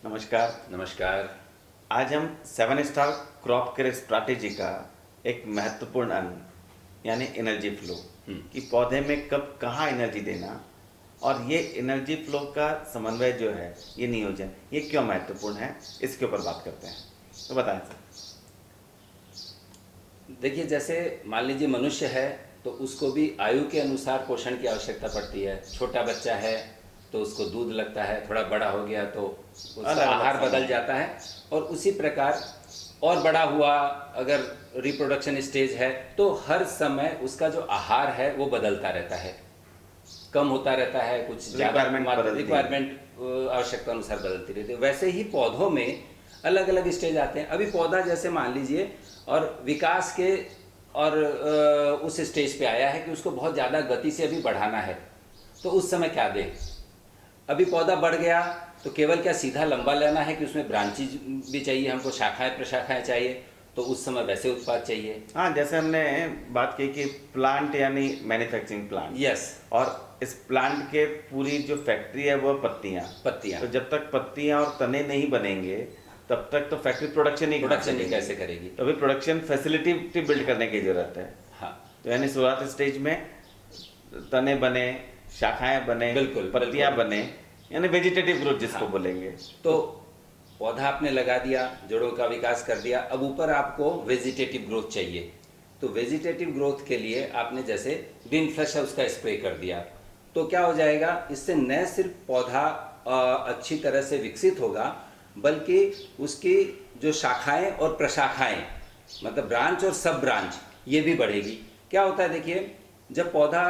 नमस्कार। नमस्कार। आज हम 7 स्टार क्रॉप केयर स्ट्रैटेजी का एक महत्वपूर्ण अंग यानी एनर्जी फ्लो कि पौधे में कब कहाँ एनर्जी देना और ये एनर्जी फ्लो का समन्वय जो है ये नियोजन ये क्यों महत्वपूर्ण है इसके ऊपर बात करते हैं। तो बताएं सर। देखिए, जैसे मान लीजिए मनुष्य है तो उसको भी आयु के अनुसार पोषण की आवश्यकता पड़ती है। छोटा बच्चा है तो उसको दूध लगता है, थोड़ा बड़ा हो गया तो उसका आहार बदल जाता है। और उसी प्रकार और बड़ा हुआ अगर रिप्रोडक्शन स्टेज है तो हर समय उसका जो आहार है वो बदलता रहता है, कम होता रहता है, कुछ ज़्यादा रिक्वायरमेंट आवश्यकता अनुसार बदलती रहती है। वैसे ही पौधों में अलग अलग स्टेज आते हैं। अभी पौधा जैसे मान लीजिए और विकास के और उस स्टेज पे आया है कि उसको बहुत ज़्यादा गति से अभी बढ़ाना है, तो उस समय क्या दें। अभी पौधा बढ़ गया तो केवल क्या सीधा लंबा लेना है कि उसमें ब्रांचेज भी चाहिए, हमको शाखाएं प्रशाखाएं चाहिए, तो उस समय वैसे उत्पाद चाहिए। हाँ, जैसे हमने बात की कि प्लांट यानी मैन्युफैक्चरिंग प्लांट। यस। और इस प्लांट के पूरी जो फैक्ट्री है वो पत्तियाँ। तो जब तक पत्तियाँ और तने नहीं बनेंगे तब तक तो फैक्ट्री प्रोडक्शन ही कैसे करेगी। तो अभी प्रोडक्शन फैसिलिटी बिल्ड करने की जरूरत है। हाँ, तो यानी शुरुआत स्टेज में तने बने, शाखाएं बने, बिल्कुल पत्तियां बने, यानी वेजिटेटिव ग्रोथ जिसको बोलेंगे। तो पौधा आपने लगा दिया, जड़ों का विकास कर दिया, अब ऊपर आपको वेजिटेटिव ग्रोथ चाहिए। तो वेजिटेटिव ग्रोथ के लिए आपने जैसे ग्रीन फ्लश है उसका स्प्रे कर दिया, तो क्या हो जाएगा, इससे न सिर्फ पौधा अच्छी तरह से विकसित होगा बल्कि उसकी जो शाखाएं और प्रशाखाएं मतलब ब्रांच और सब ब्रांच ये भी बढ़ेगी। क्या होता है देखिए, जब पौधा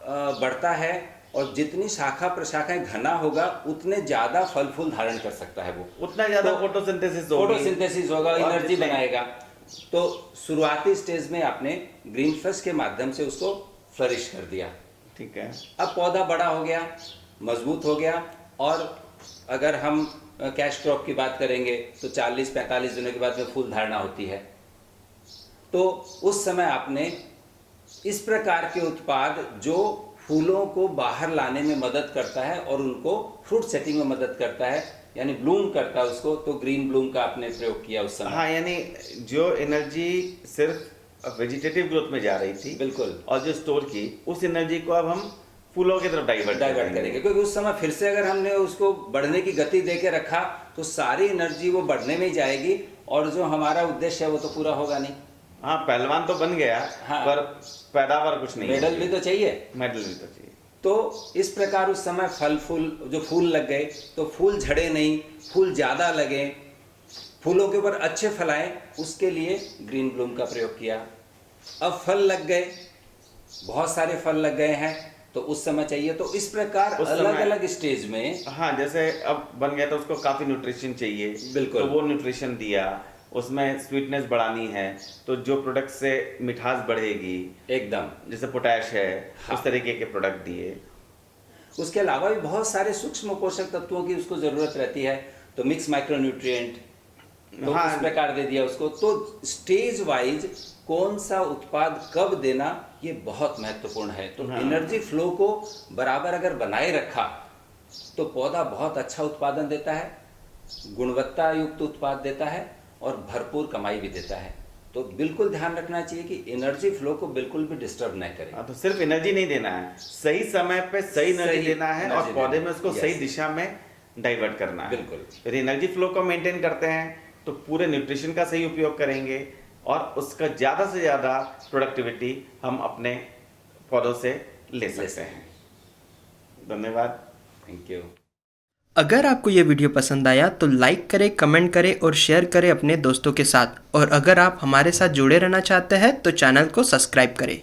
बढ़ता है और जितनी शाखा प्रशाखाएं घना होगा उतने ज्यादा फल फूल धारण कर सकता है, वो उतना ज्यादा फोटोसिंथेसिस होगा, एनर्जी बनाएगा। तो शुरुआती स्टेज में आपने ग्रीन फ्लश के माध्यम से उसको फ्लरिश कर दिया। ठीक है। अब पौधा बड़ा हो गया, मजबूत हो गया, और अगर हम कैश क्रॉप की बात करेंगे तो 40-45 दिनों के बाद में फूल धारणा होती है। तो उस समय आपने इस प्रकार के उत्पाद जो फूलों को बाहर लाने में मदद करता है और उनको फ्रूट सेटिंग में मदद करता है, यानी ब्लूम करता है उसको, तो ग्रीन ब्लूम का आपने प्रयोग किया उस समय। हाँ, यानी जो एनर्जी सिर्फ वेजिटेटिव ग्रोथ में जा रही थी, बिल्कुल, और जो स्टोर की उस एनर्जी को अब हम फूलों की तरफ डाइवर्ट करेंगे, क्योंकि उस समय फिर से अगर हमने उसको बढ़ने की गति दे के रखा तो सारी एनर्जी वो बढ़ने में ही जाएगी और जो हमारा उद्देश्य है वो तो पूरा होगा नहीं। हाँ, पहलवान तो बन गया। हाँ, पर पैदावार कुछ नहीं, मेडल भी तो चाहिए। तो इस प्रकार उस समय जो फूल लग गए तो फूल झड़े नहीं, फूल ज्यादा लगे, फूलों के ऊपर अच्छे फल आए, उसके लिए ग्रीन ब्लूम का प्रयोग किया। अब फल लग गए, बहुत सारे फल लग गए हैं, तो उस समय चाहिए। तो इस प्रकार अलग अलग स्टेज में, हाँ, जैसे अब बन गया तो उसको काफी न्यूट्रिशन चाहिए। बिल्कुल, तो वो न्यूट्रिशन दिया, उसमें स्वीटनेस बढ़ानी है तो जो प्रोडक्ट से मिठास बढ़ेगी एकदम, जैसे पोटैश है, हाँ, उस तरीके के प्रोडक्ट दिए। उसके अलावा भी बहुत सारे सूक्ष्म पोषक तत्वों की उसको जरूरत रहती है, तो मिक्स माइक्रोन्यूट्रिएंट तो हाँ, इस प्रकार दे दिया उसको। तो स्टेज वाइज कौन सा उत्पाद कब देना ये बहुत महत्वपूर्ण है। तो हाँ, एनर्जी फ्लो को बराबर अगर बनाए रखा तो पौधा बहुत अच्छा उत्पादन देता है, गुणवत्ता युक्त उत्पाद देता है और भरपूर कमाई भी देता है। तो बिल्कुल ध्यान रखना चाहिए कि एनर्जी फ्लो को बिल्कुल भी डिस्टर्ब न करें। तो सिर्फ एनर्जी नहीं देना है, सही समय पे सही एनर्जी देना है और पौधे में उसको सही दिशा में डाइवर्ट करना है। बिल्कुल। फिर एनर्जी फ्लो को मेंटेन करते हैं तो पूरे न्यूट्रिशन का सही उपयोग करेंगे और उसका ज़्यादा से ज़्यादा प्रोडक्टिविटी हम अपने पौधों से ले सकते हैं। धन्यवाद। Thank you. अगर आपको ये वीडियो पसंद आया तो लाइक करें, कमेंट करें और शेयर करें अपने दोस्तों के साथ। और अगर आप हमारे साथ जुड़े रहना चाहते हैं तो चैनल को सब्सक्राइब करें।